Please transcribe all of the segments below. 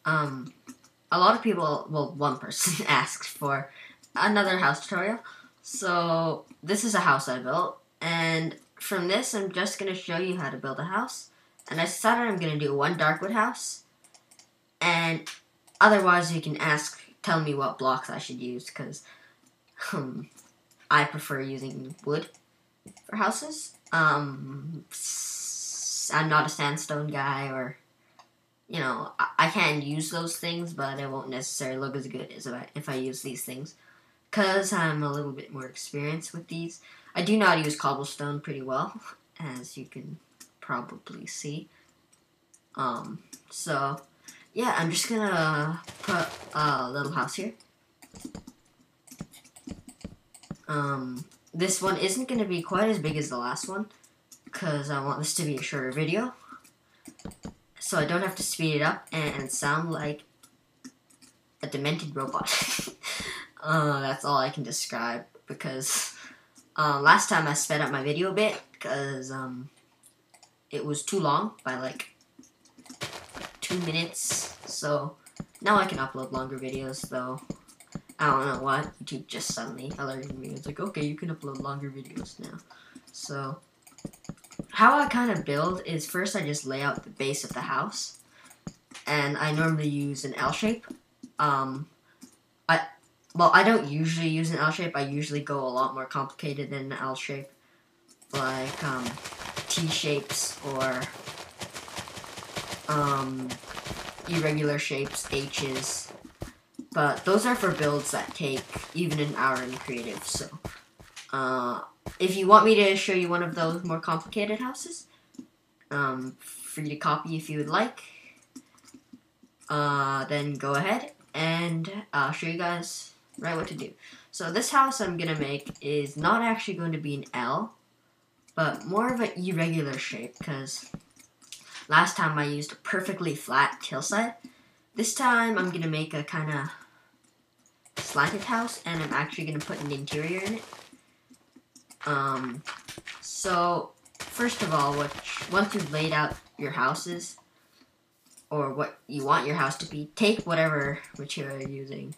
A lot of people, well, one person asked for another house tutorial. So this is a house I built, and from this I'm just going to show you how to build a house. And I decided I'm going to do one darkwood house, and otherwise you can tell me what blocks I should use, because I prefer using wood for houses. I'm not a sandstone guy, or I can use those things, but it won't necessarily look as good as if I use these things, because I'm a little bit more experienced with these. I do know how to use cobblestone pretty well, as you can probably see. So yeah, I'm just gonna put a little house here. This one isn't gonna be quite as big as the last one, because I want this to be a shorter video, so I don't have to speed it up and sound like a demented robot. That's all I can describe, because last time I sped up my video a bit because it was too long by like 2 minutes. So now I can upload longer videos, though. I don't know what, YouTube just suddenly alerted me. It's like, okay, you can upload longer videos now. So how I kind of build is, first I just lay out the base of the house, and I normally use an L shape. I don't usually use an L shape. I usually go a lot more complicated than an L shape, like T shapes or irregular shapes, H's. But those are for builds that take even an hour in creative. So if you want me to show you one of those more complicated houses, free to copy if you would like, then go ahead and I'll show you guys right what to do. So this house I'm gonna make is not actually going to be an L, but more of an irregular shape, because last time I used a perfectly flat hillside. This time I'm gonna make a kind of slanted house, and I'm actually gonna put an interior in it. So first of all, once you've laid out your houses, or what you want your house to be, take whatever material you're using.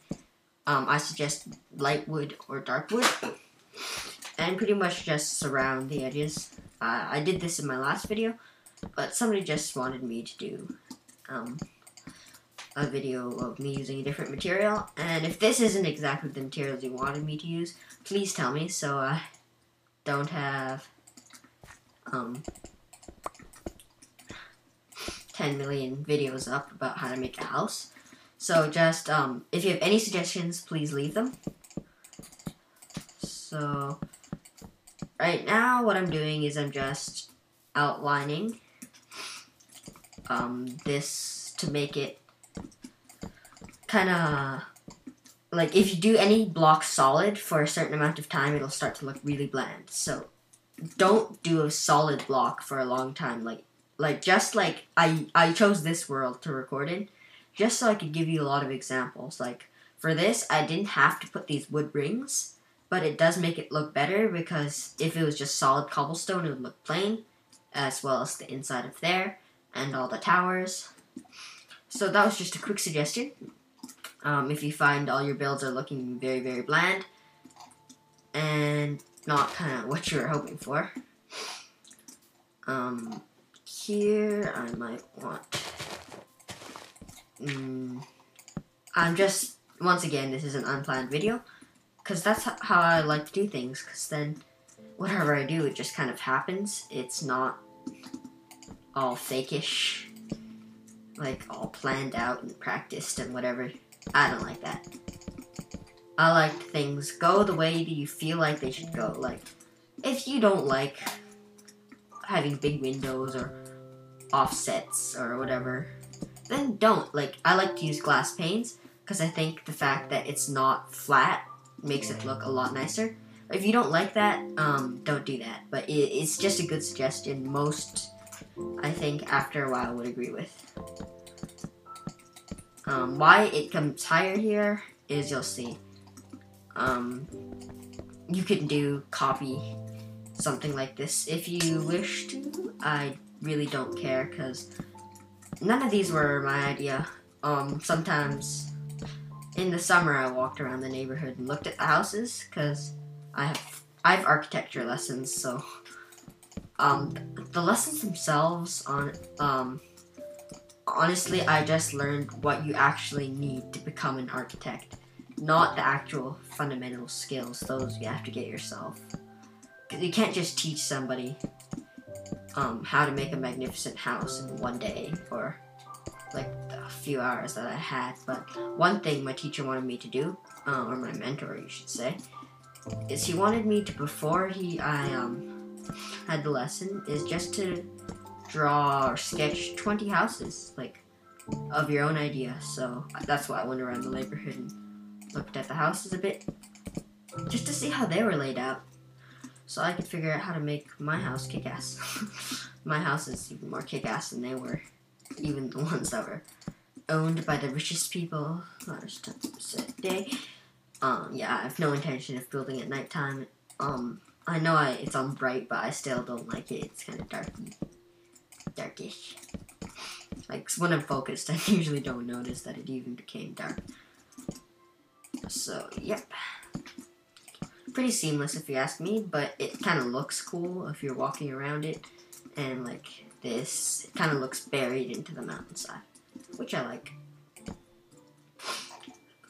I suggest light wood or dark wood, and pretty much just surround the edges. I did this in my last video, but somebody just wanted me to do a video of me using a different material, and if this isn't exactly the materials you wanted me to use, please tell me, so I don't have 10 million videos up about how to make a house. So just, if you have any suggestions, please leave them. So right now what I'm doing is I'm just outlining this to make it kind of like, if you do any block solid for a certain amount of time, it'll start to look really bland. So don't do a solid block for a long time. I chose this world to record in just so I could give you a lot of examples. Like for this, I didn't have to put these wood rings, but it does make it look better, because if it was just solid cobblestone, it would look plain, as well as the inside of there and all the towers. So that was just a quick suggestion. If you find all your builds are looking very, very bland and not kind of what you were hoping for, here I might want, once again, this is an unplanned video, because that's how I like to do things, because then whatever I do, it just kind of happens. It's not all fake-ish, like all planned out and practiced and whatever. I don't like that. I like things go the way that you feel like they should go. Like, if you don't like having big windows or offsets or whatever, then don't. Like, I like to use glass panes, because I think the fact that it's not flat makes it look a lot nicer. If you don't like that, don't do that. But it's just a good suggestion. Most, I think, after a while would agree with. Why it comes higher here is, you'll see. You can copy something like this if you wish to. I really don't care, because none of these were my idea. Sometimes in the summer I walked around the neighborhood and looked at the houses because I have architecture lessons, so the lessons themselves honestly, I just learned what you actually need to become an architect, not the actual fundamental skills. Those you have to get yourself. 'Cause you can't just teach somebody how to make a magnificent house in one day or like a few hours that I had. But one thing my teacher wanted me to do, or my mentor, you should say, is he wanted me to, before I had the lesson, is just to draw or sketch 20 houses, like, of your own idea. So that's why I went around the neighborhood and looked at the houses a bit, just to see how they were laid out, so I could figure out how to make my house kick-ass. My house is even more kick-ass than they were, even the ones that were owned by the richest people last day. Yeah, I have no intention of building at nighttime. I know it's on bright, but I still don't like it. It's kind of darkish. Like, when I'm focused, I usually don't notice that it even became dark. So, yep. Pretty seamless if you ask me, but it kind of looks cool if you're walking around it. And, like, this, it kind of looks buried into the mountainside, which I like.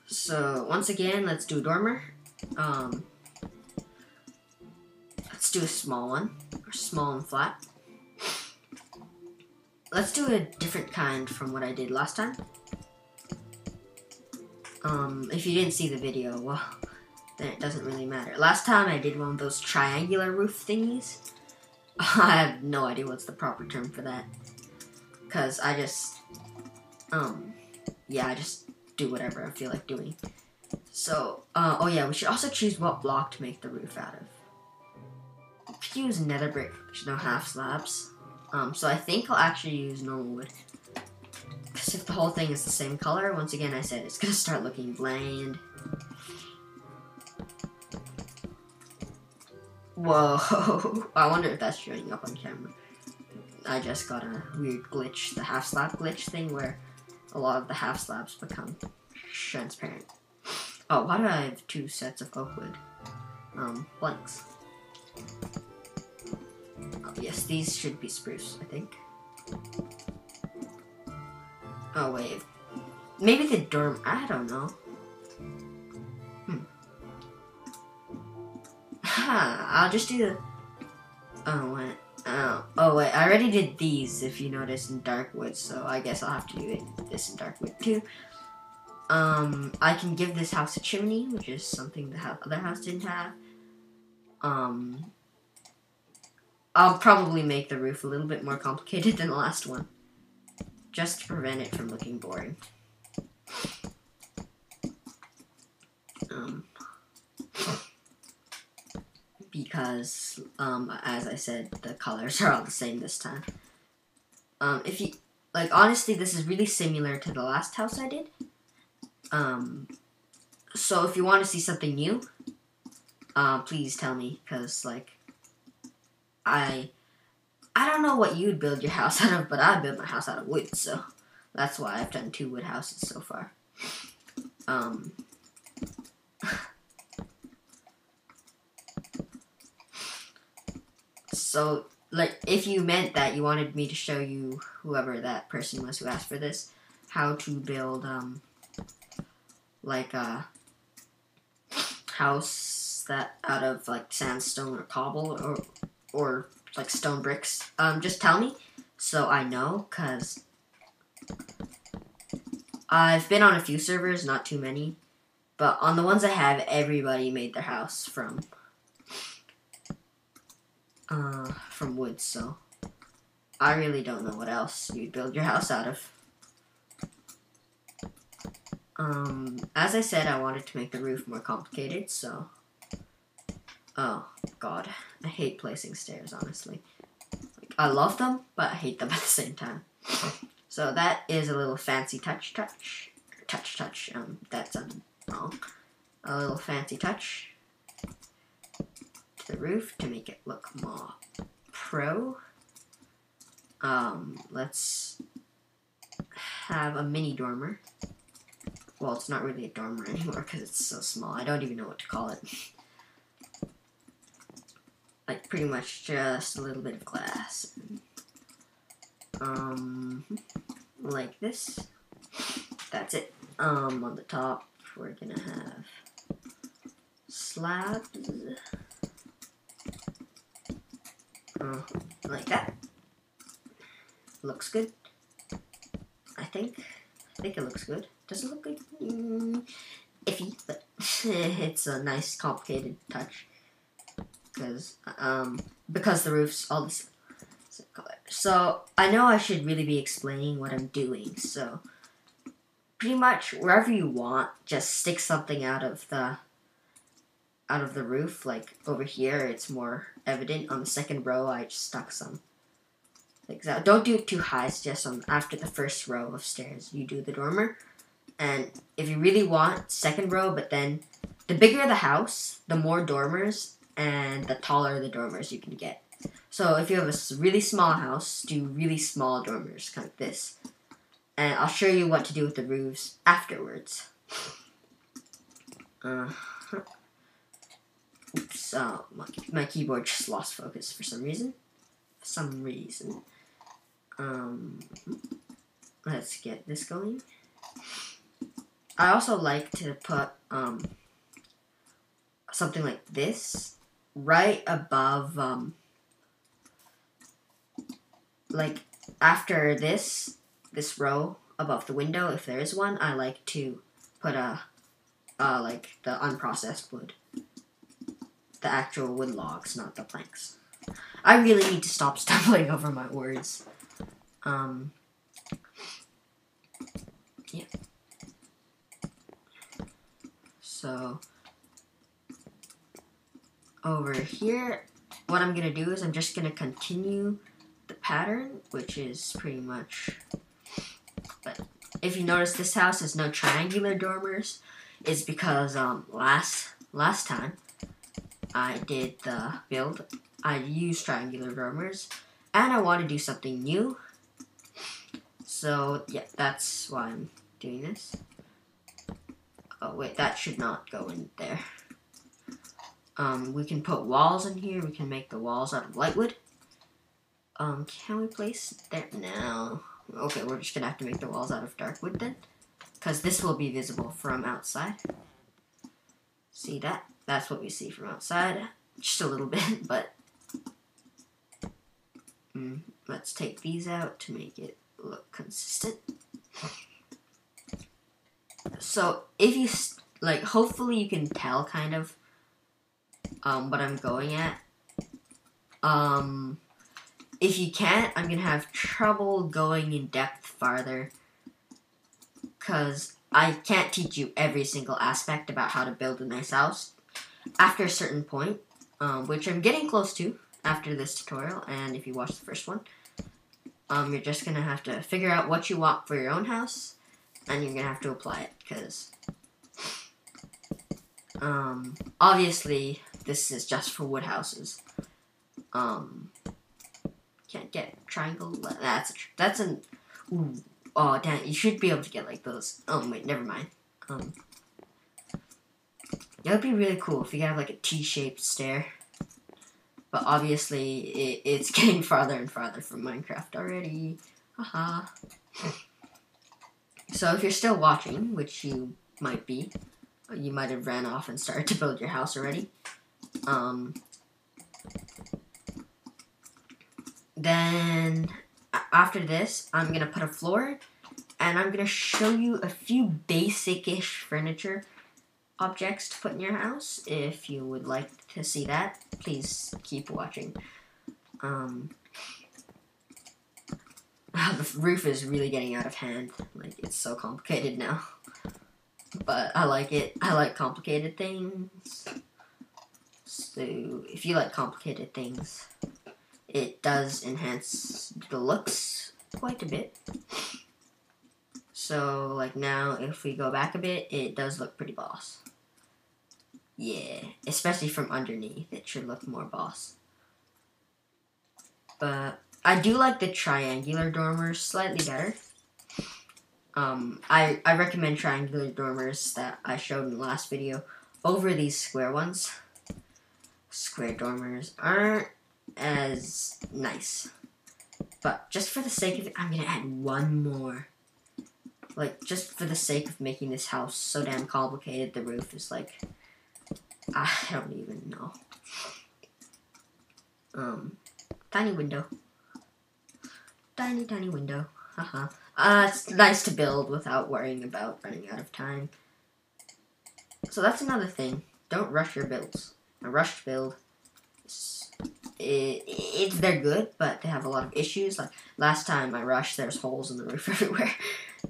So, once again, let's do a dormer. Let's do a small one, or small and flat. Let's do a different kind from what I did last time. If you didn't see the video, well, then it doesn't really matter. Last time I did one of those triangular roof thingies. I have no idea what's the proper term for that. Because I just, yeah, I just do whatever I feel like doing. So, oh yeah, we should also choose what block to make the roof out of. We could use nether brick, there's no half slabs. So I think I'll actually use normal wood. Because if the whole thing is the same color, once again I said it's going to start looking bland. Whoa, I wonder if that's showing up on camera. I just got a weird glitch, the half slab glitch thing where a lot of the half slabs become transparent. Oh, why do I have 2 sets of oak wood? Blanks. Oh, yes, these should be spruce, I think. Oh, wait. Maybe the dorm, I don't know. I'll just do the... Oh, wait. Oh, wait. I already did these, if you notice, in dark wood, so I guess I'll have to do this in dark wood, too. I can give this house a chimney, which is something the other house didn't have. I'll probably make the roof a little bit more complicated than the last one, just to prevent it from looking boring. Because, as I said, the colors are all the same this time. If you, like, honestly, this is really similar to the last house I did. So if you want to see something new, please tell me, because, like, I don't know what you'd build your house out of, but I built my house out of wood, so that's why I've done 2 wood houses so far. So, like, if you meant that you wanted me to show you, whoever that person was who asked for this, how to build, like, a house that out of, like, sandstone or cobble or like, stone bricks, just tell me, so I know, because I've been on a few servers, not too many, but on the ones I have, everybody made their house from wood, so I really don't know what else you'd build your house out of. As I said, I wanted to make the roof more complicated, so... Oh, God. I hate placing stairs, honestly. Like, I love them, but I hate them at the same time. So that is a little fancy touch. That sounded wrong. A little fancy touch to the roof to make it look more pro. Let's have a mini dormer. Well, it's not really a dormer anymore because it's so small. I don't even know what to call it. Like, pretty much just a little bit of glass. Like this. That's it. On the top, we're gonna have slabs. Like that. Looks good. I think it looks good. Does it look good? Iffy, but it's a nice, complicated touch. Because the roof's all the same color. So I know I should really be explaining what I'm doing. So pretty much wherever you want, just stick something out of the roof. Like over here, it's more evident. On the second row, I just stuck some. Like that. Don't do it too high. It's just after the first row of stairs, you do the dormer. And if you really want second row, but then the bigger the house, the more dormers, and the taller the dormers you can get. So if you have a really small house, do really small dormers, kind of like this. And I'll show you what to do with the roofs afterwards. Oops, my keyboard just lost focus for some reason. Let's get this going. I also like to put something like this right above, like after this row above the window, if there is one. I like to put like the unprocessed wood, the actual wood logs, not the planks. I really need to stop stumbling over my words. Yeah. So over here, what I'm gonna do is I'm just gonna continue the pattern, which is pretty much. But if you notice, this house has no triangular dormers. It's because last time I did the build, I used triangular dormers, and I want to do something new. So yeah, that's why I'm doing this. Oh wait, that should not go in there. We can put walls in here. We can make the walls out of lightwood. Can we place there? No. Okay, we're just gonna have to make the walls out of dark wood then, because this will be visible from outside. See that? That's what we see from outside. Just a little bit, but let's take these out to make it look consistent. So if you like, hopefully you can tell kind of what I'm going at. If you can't, I'm gonna have trouble going in depth farther, because I can't teach you every single aspect about how to build a nice house. After a certain point, which I'm getting close to after this tutorial, and if you watch the first one, you're just gonna have to figure out what you want for your own house, and you're gonna have to apply it, because obviously this is just for wood houses. Can't get triangle. That's an. Ooh, oh damn! You should be able to get like those. Oh wait, never mind. That would be really cool if you could have like a T-shaped stair. But obviously, it's getting farther and farther from Minecraft already. Haha. So if you're still watching, which you might be, you might have ran off and started to build your house already. Then after this, I'm gonna put a floor, and I'm gonna show you a few basic-ish furniture objects to put in your house. If you would like to see that, please keep watching. The roof is really getting out of hand. Like, it's so complicated now. But I like it. I like complicated things. So if you like complicated things, it does enhance the looks quite a bit. So, like now, if we go back a bit, it does look pretty boss. Yeah, especially from underneath, it should look more boss. But I do like the triangular dormers slightly better. I recommend triangular dormers that I showed in the last video over these square ones. Square dormers aren't as nice. But just for the sake of it, I'm going to add one more. Like, just for the sake of making this house so damn complicated, the roof is like, I don't even know. Tiny window. Tiny window. Haha. It's nice to build without worrying about running out of time. So that's another thing. Don't rush your builds. A rushed build, they're good, but they have a lot of issues. Like, last time I rushed, there's holes in the roof everywhere.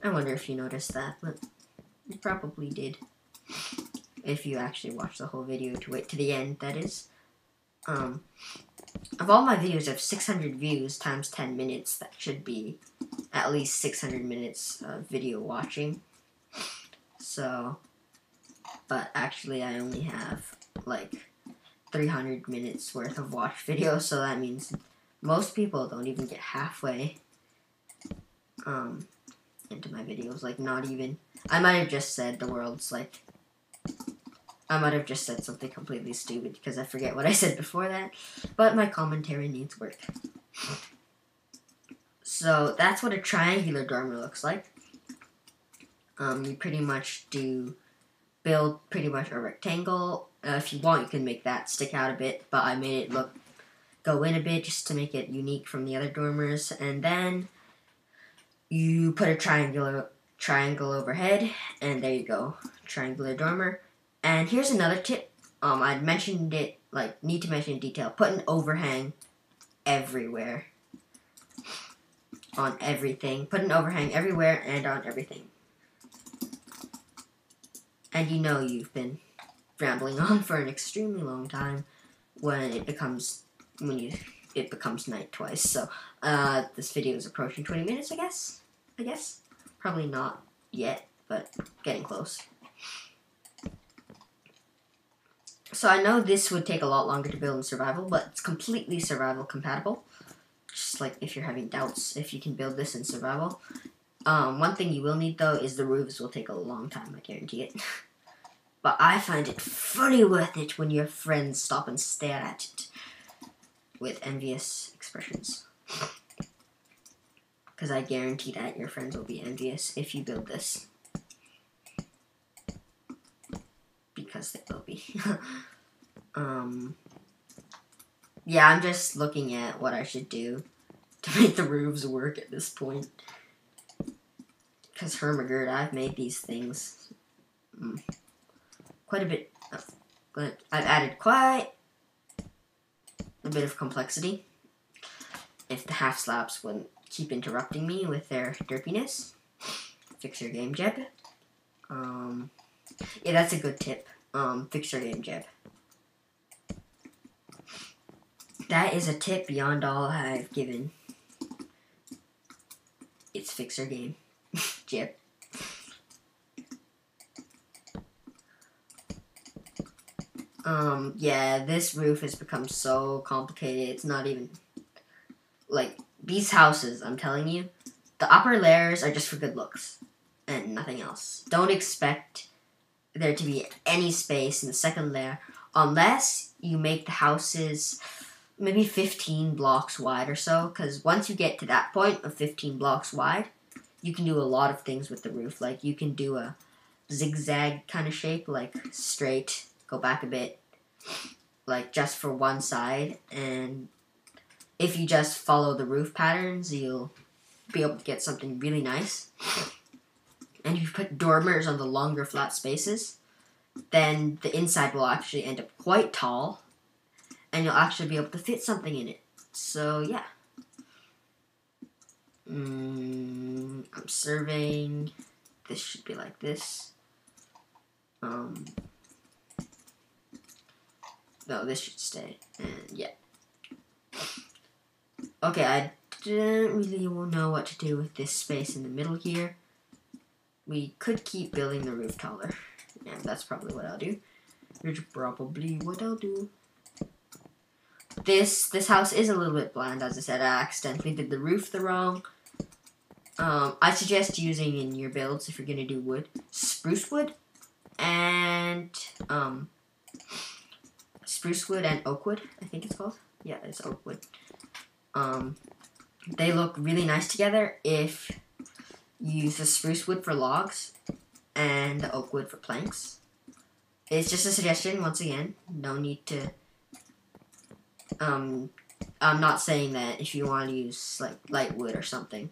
I wonder if you noticed that, but you probably did. If you actually watched the whole video to it to the end, that is. Of all my videos, I have 600 views times 10 minutes. That should be at least 600 minutes of video watching. So, but actually I only have like 300 minutes worth of watch videos, so that means most people don't even get halfway into my videos. Like, not even. I might have just said the world's like, I might have just said something completely stupid because I forget what I said before that, but my commentary needs work. So that's what a triangular dormer looks like. You pretty much build pretty much a rectangle. If you want, you can make that stick out a bit, but I made it go in a bit just to make it unique from the other dormers. And then you put a triangle overhead, and there you go, triangular dormer. And here's another tip. I mentioned it, like, need to mention in detail. Put an overhang everywhere. On everything. Put an overhang everywhere and on everything. And you know you've been rambling on for an extremely long time when it becomes night twice. So this video is approaching 20 minutes, I guess. Probably not yet, but getting close. So I know this would take a lot longer to build in survival, but it's completely survival compatible. Just like if you're having doubts if you can build this in survival. One thing you will need, though, is the roofs will take a long time, I guarantee it. But I find it funny worth it when your friends stop and stare at it with envious expressions. Because I guarantee that your friends will be envious if you build this. Because they will be. Yeah, I'm just looking at what I should do to make the roofs work at this point. Because Hermagerd, I've made these things quite a bit. But I've added quite a bit of complexity. If the half slabs wouldn't keep interrupting me with their derpiness. Fix your game, Jeb. Yeah, that's a good tip. Fix your game, Jeb. That is a tip beyond all I've given. It's fix your game, Jeb. Yeah, this roof has become so complicated. It's not even, like, these houses, I'm telling you, the upper layers are just for good looks and nothing else. Don't expect there to be any space in the second layer unless you make the houses maybe 15 blocks wide or so, because once you get to that point of 15 blocks wide, you can do a lot of things with the roof. Like, you can do a zigzag kind of shape, like straight, go back a bit, like just for one side, and if you just follow the roof patterns, you'll be able to get something really nice. And if you put dormers on the longer flat spaces, then the inside will actually end up quite tall, and you'll actually be able to fit something in it. So, yeah. I'm surveying. This should be like this. No, this should stay. And, yeah. Okay, I didn't really know what to do with this space in the middle here. We could keep building the roof taller. And that's probably what I'll do. Here's probably what I'll do. This house is a little bit bland, as I said. I accidentally did the roof the wrong I suggest using in your builds if you're gonna do wood, spruce wood and oak wood. I think it's called. Yeah, it's oak wood. They look really nice together if you use the spruce wood for logs and the oak wood for planks. It's just a suggestion. Once again, no need to. I'm not saying that if you want to use like light wood or something,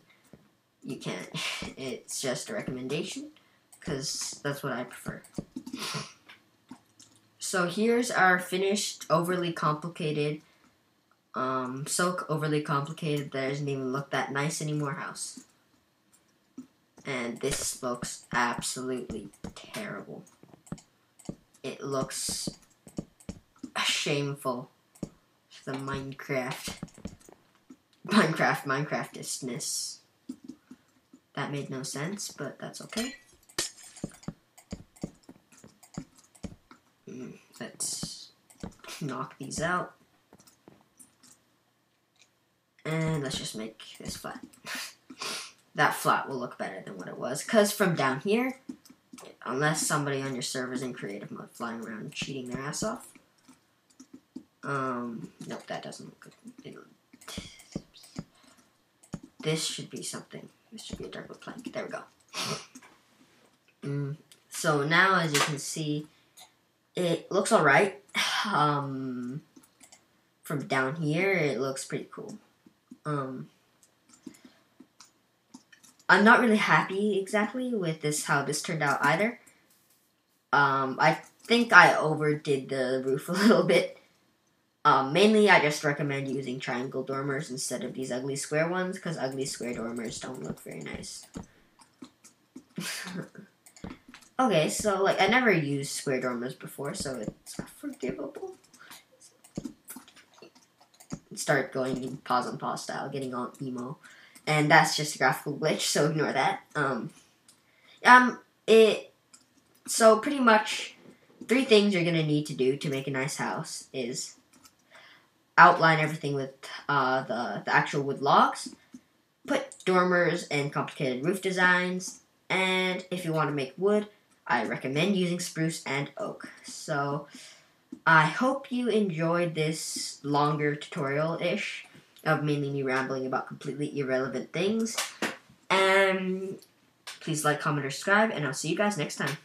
you can't. It's just a recommendation because that's what I prefer. So here's our finished, overly complicated, so overly complicated that it doesn't even look that nice anymore house. And this looks absolutely terrible. It looks shameful. The Minecraftishness. That made no sense, but that's okay. Let's knock these out. And let's just make this flat. That flat will look better than what it was. Because from down here, unless somebody on your server is in creative mode flying around and cheating their ass off. Nope, that doesn't look good. This should be something. This should be a dark wood plank. There we go. So now, as you can see, it looks alright. From down here, it looks pretty cool. I'm not really happy exactly with how this turned out either. I think I overdid the roof a little bit. Mainly, I just recommend using triangle dormers instead of these ugly square ones, because ugly square dormers don't look very nice. Okay, so, like, I never used square dormers before, so it's forgivable. Start going in pause on pause style, getting all emo. And that's just a graphical glitch, so ignore that. So pretty much, 3 things you're going to need to do to make a nice house is outline everything with the actual wood logs, put dormers and complicated roof designs, and if you want to make wood, I recommend using spruce and oak. So I hope you enjoyed this longer tutorial-ish of mainly me rambling about completely irrelevant things. And please like, comment, or subscribe, and I'll see you guys next time.